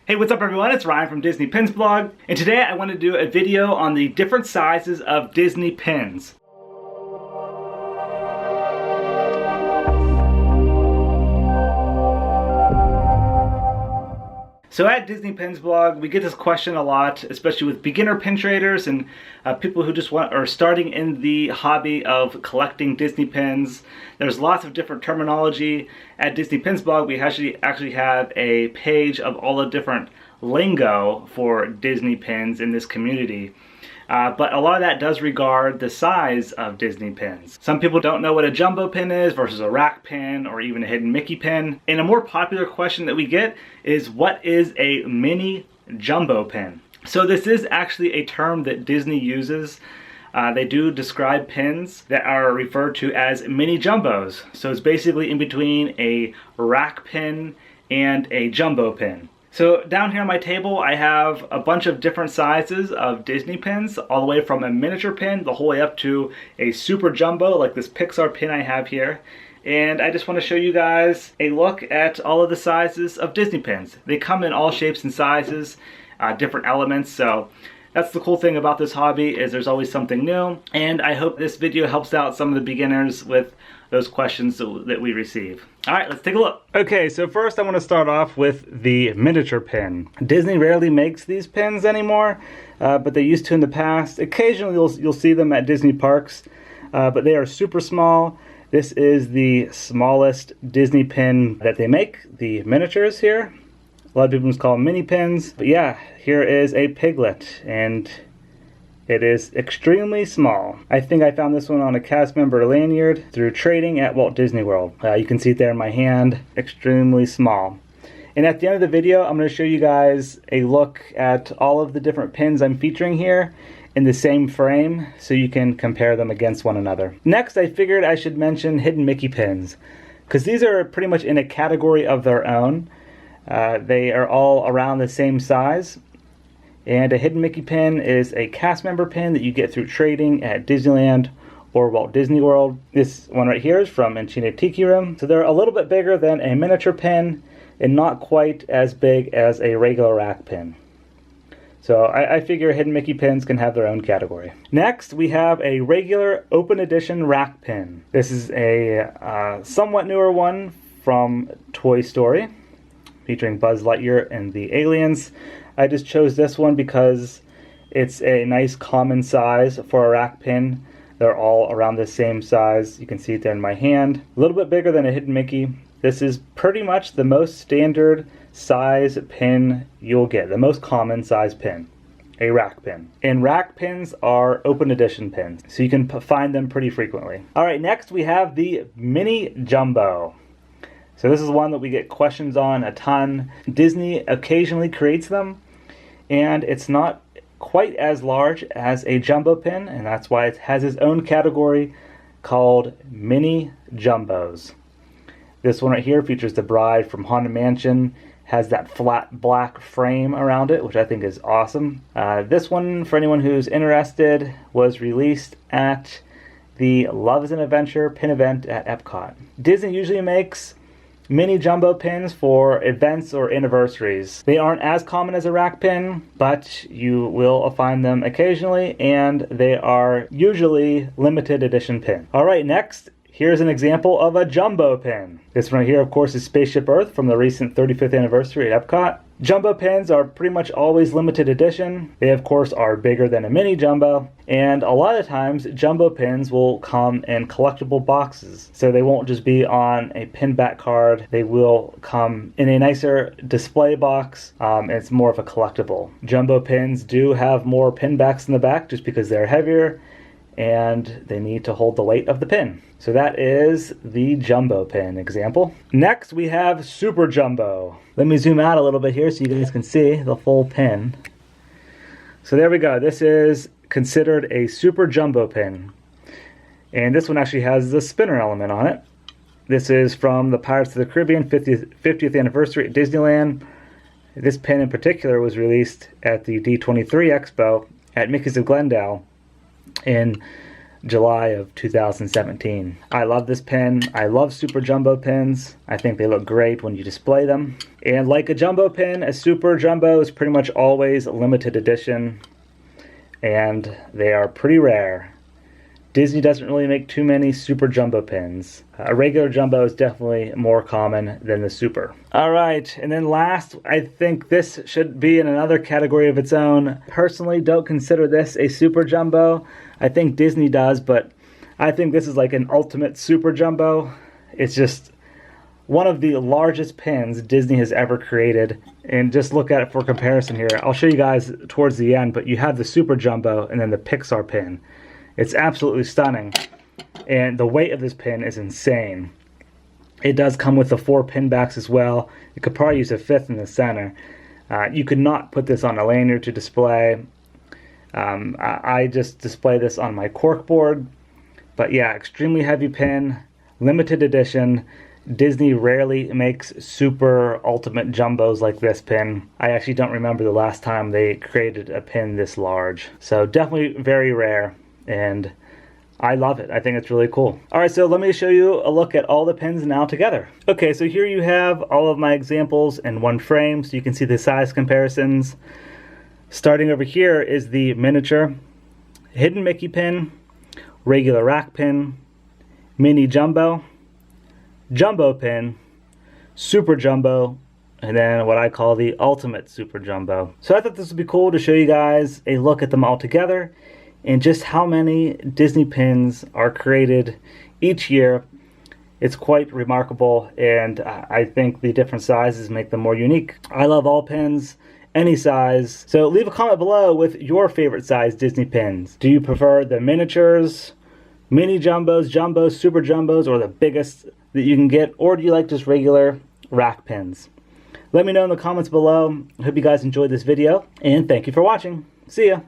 Hey, what's up everyone? It's Ryan from Disney Pins Blog, and today I want to do a video on the different sizes of Disney pins. So at Disney Pins Blog, we get this question a lot, especially with beginner pin traders and people who just are starting in the hobby of collecting Disney pins. There's lots of different terminology. At Disney Pins Blog, we actually have a page of all the different lingo for Disney pins in this community. But a lot of that does regard the size of Disney pins. Some people don't know what a jumbo pin is versus a rack pin or even a hidden Mickey pin. And a more popular question that we get is, what is a mini jumbo pin? So this is actually a term that Disney uses. They do describe pins that are referred to as mini jumbos. So it's basically in between a rack pin and a jumbo pin. So down here on my table, I have a bunch of different sizes of Disney pins, all the way from a miniature pin the whole way up to a super jumbo, like this Pixar pin I have here. And I just want to show you guys a look at all of the sizes of Disney pins. They come in all shapes and sizes, different elements, so that's the cool thing about this hobby, is there's always something new. And I hope this video helps out some of the beginners with those questions that we receive. All right, let's take a look. Okay, so first I want to start off with the miniature pin. Disney rarely makes these pins anymore, but they used to in the past. Occasionally you'll see them at Disney parks, but they are super small. This is the smallest Disney pin that they make, the miniatures here. A lot of people just call them mini pins. But yeah, here is a Piglet, and it is extremely small. I think I found this one on a cast member lanyard through trading at Walt Disney World. You can see it there in my hand, extremely small. And at the end of the video, I'm going to show you guys a look at all of the different pins I'm featuring here in the same frame, so you can compare them against one another. Next, I figured I should mention hidden Mickey pins, because these are pretty much in a category of their own. They are all around the same size. And a hidden Mickey pin is a cast member pin that you get through trading at Disneyland or Walt Disney World. This one right here is from Enchanted Tiki Room. So they're a little bit bigger than a miniature pin and not quite as big as a regular rack pin. So I figure hidden Mickey pins can have their own category. Next, we have a regular open edition rack pin. This is a somewhat newer one from Toy Story, featuring Buzz Lightyear and the aliens. I just chose this one because it's a nice common size for a rack pin. They're all around the same size. You can see it there in my hand. A little bit bigger than a hidden Mickey. This is pretty much the most standard size pin you'll get, the most common size pin, a rack pin. And rack pins are open edition pins, so you can find them pretty frequently. All right, next we have the mini jumbo. So this is one that we get questions on a ton. Disney occasionally creates them, and it's not quite as large as a jumbo pin, and that's why it has its own category called mini jumbos. This one right here features the bride from Haunted Mansion, has that flat black frame around it, which I think is awesome. This one, for anyone who's interested, was released at the Love is an Adventure pin event at Epcot. Disney usually makes mini jumbo pins for events or anniversaries. They aren't as common as a rack pin, but you will find them occasionally, and they are usually limited edition pins. Alright, next, here's an example of a jumbo pin. This one right here, of course, is Spaceship Earth from the recent 35th anniversary at Epcot. Jumbo pins are pretty much always limited edition. They, of course, are bigger than a mini jumbo, and a lot of times jumbo pins will come in collectible boxes. So they won't just be on a pin back card, they will come in a nicer display box. It's more of a collectible. Jumbo pins do have more pin backs in the back just because they're heavier and they need to hold the weight of the pin. So that is the jumbo pin example. Next we have super jumbo. Let me zoom out a little bit here so you guys can see the full pin. So there we go. This is considered a super jumbo pin. And this one actually has the spinner element on it. This is from the Pirates of the Caribbean 50th anniversary at Disneyland. This pin in particular was released at the D23 Expo at Mickey's of Glendale in July of 2017. I love this pin. I love super jumbo pins. I think they look great when you display them. And like a jumbo pin, a super jumbo is pretty much always a limited edition, and they are pretty rare. Disney doesn't really make too many super jumbo pins. A regular jumbo is definitely more common than the super. Alright, and then last, I think this should be in another category of its own. Personally, don't consider this a super jumbo. I think Disney does, but I think this is like an ultimate super jumbo. It's just one of the largest pins Disney has ever created. And just look at it for comparison here. I'll show you guys towards the end, but you have the super jumbo and then the Pixar pin. It's absolutely stunning, and the weight of this pin is insane. It does come with the 4 pin backs as well. You could probably use a 5th in the center. You could not put this on a lanyard to display. I just display this on my cork board. But yeah, extremely heavy pin, limited edition. Disney rarely makes super ultimate jumbos like this pin. I actually don't remember the last time they created a pin this large. So definitely very rare. And I love it. I think it's really cool. Alright, so let me show you a look at all the pins now together. Okay, so here you have all of my examples in one frame, so you can see the size comparisons. Starting over here is the miniature hidden Mickey pin, regular rack pin, mini jumbo, jumbo pin, super jumbo, and then what I call the ultimate super jumbo. So I thought this would be cool to show you guys a look at them all together, and just how many Disney pins are created each year. It's quite remarkable, and I think the different sizes make them more unique. I love all pins, any size. So leave a comment below with your favorite size Disney pins. Do you prefer the miniatures, mini jumbos, jumbos, super jumbos, or the biggest that you can get, or do you like just regular rack pins? Let me know in the comments below. I hope you guys enjoyed this video, and thank you for watching. See ya!